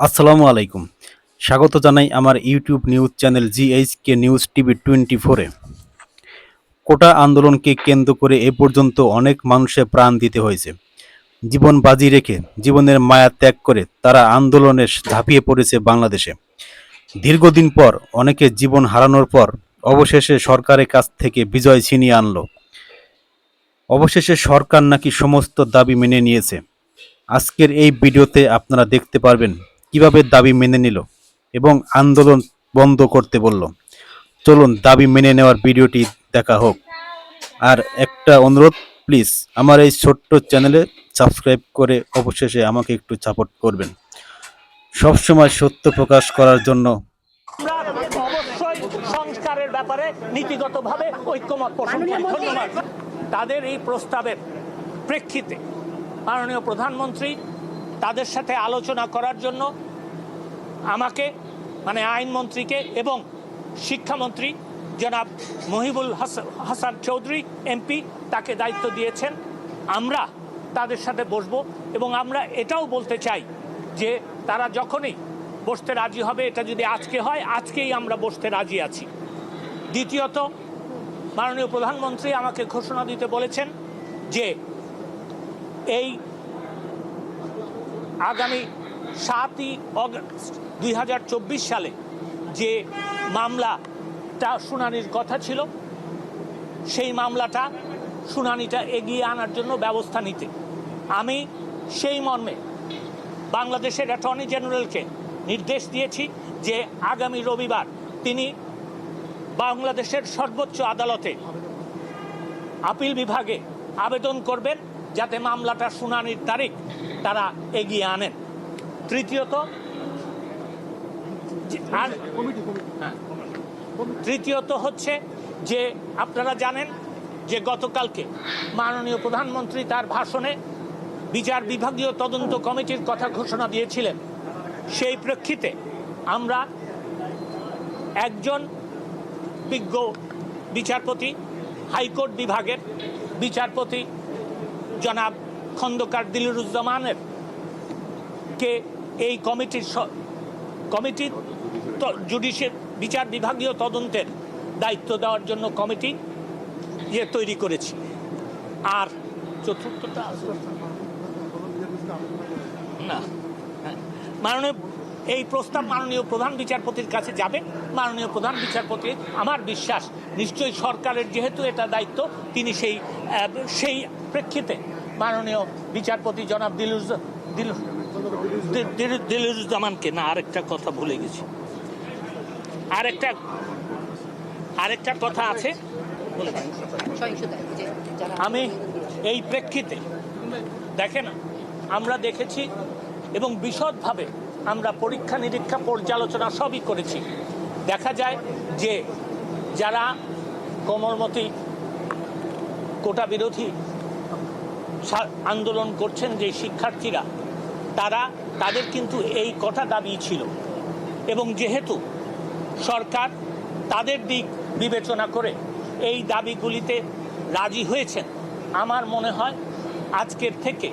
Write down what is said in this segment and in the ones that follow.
আসসালামু আলাইকুম। স্বাগত জানাই আমার YouTube news channel GHK news TV 24-এ। কোটা আন্দোলনকে কেন্দ্র করে এ পর্যন্ত অনেক মানুষের প্রাণ দিতে হয়েছে। জীবন বাজি রেখে, জীবনের মায়া ত্যাগ করে তারা আন্দোলনে ঝাঁপিয়ে পড়েছে বাংলাদেশে। দীর্ঘদিন পর অনেকে জীবন হারানোর পর অবশেষে সরকারের কাছ থেকে বিজয় ছিনিয়ে আনলো। অবশেষে সরকার নাকি সমস্ত দাবি মেনে নিয়েছে। আজকের এই ভিডিওতে আপনারা দেখতে পারবেন কিভাবে দাবি মেনে নিল এবং আন্দোলন বন্ধ করতে বলল। চলুন দাবি মেনে নেওয়ার ভিডিওটি দেখা হোক। আর একটা অনুরোধ, প্লিজ আমার এই ছোট্ট চ্যানেলে সাবস্ক্রাইব করে অবশেষে আমাকে একটু সাপোর্ট করবেন, সবসময় সত্য প্রকাশ করার জন্য। আমরা অবশ্যই সংস্কারের ব্যাপারে নীতিগতভাবে ঐক্যমত পোষণ করি। ধন্যবাদ। তাদের এই প্রস্তাবের প্রেক্ষিতে মাননীয় প্রধানমন্ত্রী তাদের সাথে আলোচনা করার জন্য আমাকে আইনমন্ত্রীকে এবং শিক্ষামন্ত্রী জনাব মহিবুল হাসান চৌধুরী এমপি তাকে দায়িত্ব দিয়েছেন। আমরা তাদের সাথে বসবো এবং আমরা এটাও বলতে চাই যে তারা যখনই বসতে রাজি হবে, এটা যদি আজকে হয়, আজকেই আমরা বসতে রাজি আছি। দ্বিতীয়ত, মাননীয় প্রধানমন্ত্রী আমাকে ঘোষণা দিতে বলেছেন যে এই আগামী 7ই অগস্ট 2024 সালে যে মামলাটা শুনানির কথা ছিল, সেই মামলাটা শুনানিটা এগিয়ে আনার জন্য ব্যবস্থা নিতে আমি সেই মর্মে বাংলাদেশের অ্যাটর্নি জেনারেলকে নির্দেশ দিয়েছি যে আগামী রবিবার তিনি বাংলাদেশের সর্বোচ্চ আদালতে আপিল বিভাগে আবেদন করবেন যাতে মামলাটা শুনানির তারিখ তারা এগিয়ে আনেন। তৃতীয়ত হচ্ছে যে আপনারা জানেন যে গতকালকে মাননীয় প্রধানমন্ত্রী তার ভাষণে বিচার বিভাগীয় তদন্ত কমিটির কথা ঘোষণা দিয়েছিলেন। সেই প্রেক্ষিতে আমরা একজন বিজ্ঞ বিচারপতি, হাইকোর্ট বিভাগের বিচারপতি জনাব খন্দকার দিলুরুজ্জামানের কে এই কমিটির জুডিশিয়াল বিচার বিভাগীয় তদন্তের দায়িত্ব দেওয়ার জন্য কমিটি তৈরি করেছি। আর চতুর্থটা না, মাননীয় এই প্রস্তাব মাননীয় প্রধান বিচারপতির কাছে যাবে। মাননীয় প্রধান বিচারপতি, আমার বিশ্বাস, নিশ্চয়ই সরকারের যেহেতু এটা দায়িত্ব, তিনি সেই প্রেক্ষিতে মাননীয় বিচারপতি জনাব দিলুরুজ্জামানকে আরেকটা কথা ভুলে গেছি, আরেকটা কথা আছে। আমি এই প্রেক্ষিতে দেখেন, আমরা দেখেছি এবং বিশদভাবে আমরা পরীক্ষা নিরীক্ষা পর্যালোচনা সবই করেছি। দেখা যায় যে যারা কোমলমতি কোটা বিরোধী আন্দোলন করছেন, যে শিক্ষার্থীরা, তাদের কিন্তু এই কটা দাবি ছিল এবং যেহেতু সরকার তাদের দিক বিবেচনা করে এই দাবিগুলিতে রাজি হয়েছেন, আমার মনে হয় আজকের থেকে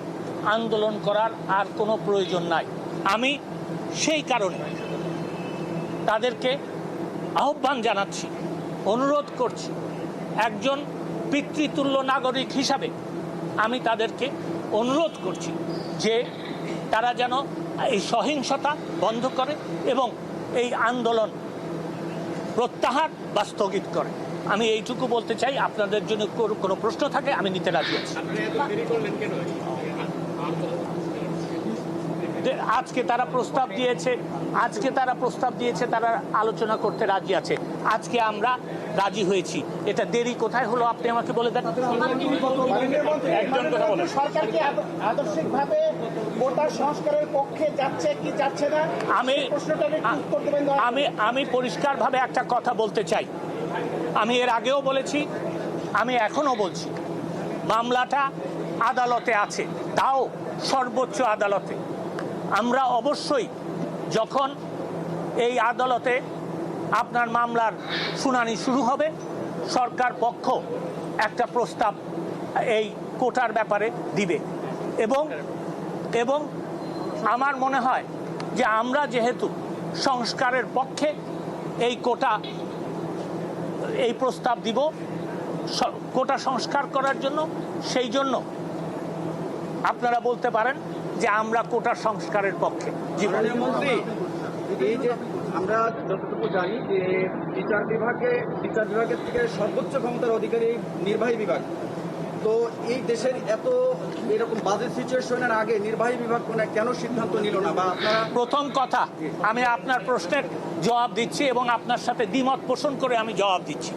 আন্দোলন করার আর কোনো প্রয়োজন নাই। আমি সেই কারণে তাদেরকে আহ্বান জানাচ্ছি, অনুরোধ করছি, একজন পিতৃতুল্য নাগরিক হিসাবে আমি তাদেরকে অনুরোধ করছি যে তারা যেন এই সহিংসতা বন্ধ করে এবং এই আন্দোলন প্রত্যাহার বা স্থগিত করে। আমি এইটুকু বলতে চাই। আপনাদের জন্য কোনো প্রশ্ন থাকে আমি নিতে রাজি আছি। আজকে তারা প্রস্তাব দিয়েছে, তারা আলোচনা করতে রাজি আছে। আজকে আমরা রাজি হয়েছি। এটা দেরি কোথায় হলো আপনি আমাকে বলে দেন। সরকার কি আদর্শিকভাবে কোটা সংস্কারের পক্ষে যাচ্ছে কি যাচ্ছে না, আমি পরিষ্কারভাবে একটা কথা বলতে চাই। আমি এর আগেও বলেছি, আমি এখনো বলছি, মামলাটা আদালতে আছে, তাও সর্বোচ্চ আদালতে। আমরা অবশ্যই যখন এই আদালতে আপনার মামলার শুনানি শুরু হবে, সরকার পক্ষ একটা প্রস্তাব এই কোটার ব্যাপারে দিবে এবং আমার মনে হয় যে আমরা যেহেতু সংস্কারের পক্ষে এই কোটা এই প্রস্তাব দিব কোটা সংস্কার করার জন্য, সেই জন্য আপনারা বলতে পারেন যে আমরা কোটা সংস্কারের পক্ষে। মাননীয় মন্ত্রী, এই যে আমরা যতটুকু জানি যে বিচার বিভাগের থেকে সর্বোচ্চ ক্ষমতার অধিকারী নির্বাহী বিভাগ, তো এই দেশের এত এরকম বাজেট সিচুয়েশনের আগে নির্বাহী বিভাগ কেন সিদ্ধান্ত নিল না? বা আপনারা প্রথম কথা, আমি আপনার প্রশ্নের জবাব দিচ্ছি এবং আপনার সাথে দ্বিমত পোষণ করে আমি জবাব দিচ্ছি।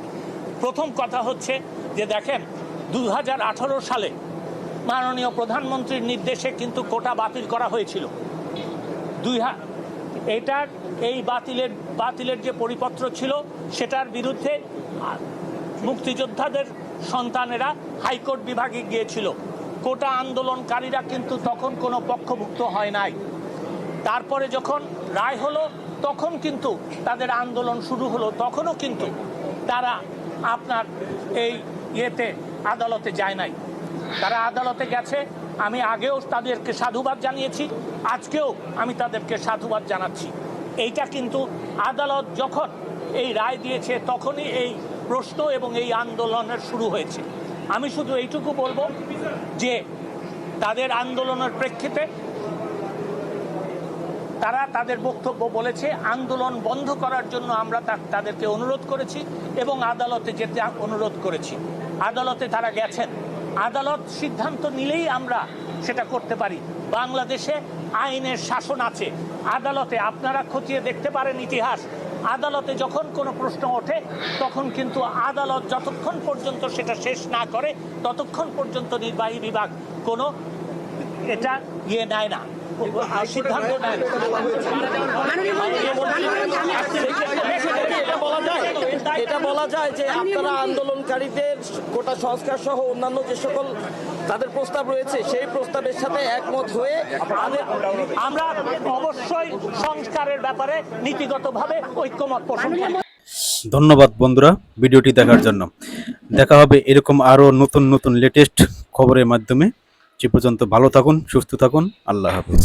প্রথম কথা হচ্ছে যে দেখেন, 2018 সালে মাননীয় প্রধানমন্ত্রীর নির্দেশে কিন্তু কোটা বাতিল করা হয়েছিল। এই বাতিলের যে পরিপত্র ছিল সেটার বিরুদ্ধে মুক্তিযোদ্ধাদের সন্তানেরা হাইকোর্ট বিভাগে গিয়েছিল। কোটা আন্দোলনকারীরা কিন্তু তখন কোনো পক্ষভুক্ত হয় নাই। তারপরে যখন রায় হলো তখন কিন্তু তাদের আন্দোলন শুরু হলো, তখনও কিন্তু তারা আপনার এই আদালতে যায় নাই। তারা আদালতে গেছে, আমি আগেও তাদেরকে সাধুবাদ জানিয়েছি, আজকেও আমি তাদেরকে সাধুবাদ জানাচ্ছি। এইটা কিন্তু আদালত যখন এই রায় দিয়েছে তখনই এই প্রশ্ন এবং এই আন্দোলনের শুরু হয়েছে। আমি শুধু এইটুকু বলবো যে তাদের আন্দোলনের প্রেক্ষিতে তারা তাদের বক্তব্য বলেছে, আন্দোলন বন্ধ করার জন্য আমরা তাদেরকে অনুরোধ করেছি এবং আদালতে যেতে অনুরোধ করেছি। আদালতে তারা গেছেন, আদালত সিদ্ধান্ত নিলেই আমরা সেটা করতে পারি। বাংলাদেশে আইনের শাসন আছে। আদালতে আপনারা খতিয়ে দেখতে পারেন ইতিহাস, আদালতে যখন কোনো প্রশ্ন ওঠে তখন কিন্তু আদালত যতক্ষণ পর্যন্ত সেটা শেষ না করে ততক্ষণ পর্যন্ত নির্বাহী বিভাগ কোনো এটা নেয় না, সিদ্ধান্ত নেয় না। এটা বলা যায় যে আপনারা আন্দোলনকারীদের কোটা সংস্কার সহ অন্যান্য যে সকল তাদের প্রস্তাব রয়েছে সেই প্রস্তাবের সাথে একমত হয়ে আমরা অবশ্যই সংস্কারের ব্যাপারে নীতিগতভাবে ঐক্যমত পোষণ করি। ধন্যবাদ বন্ধুরা ভিডিওটি দেখার জন্য। দেখা হবে এরকম আরও নতুন নতুন লেটেস্ট খবরের মাধ্যমে। সে পর্যন্ত ভালো থাকুন, সুস্থ থাকুন, আল্লাহ হাফেজ।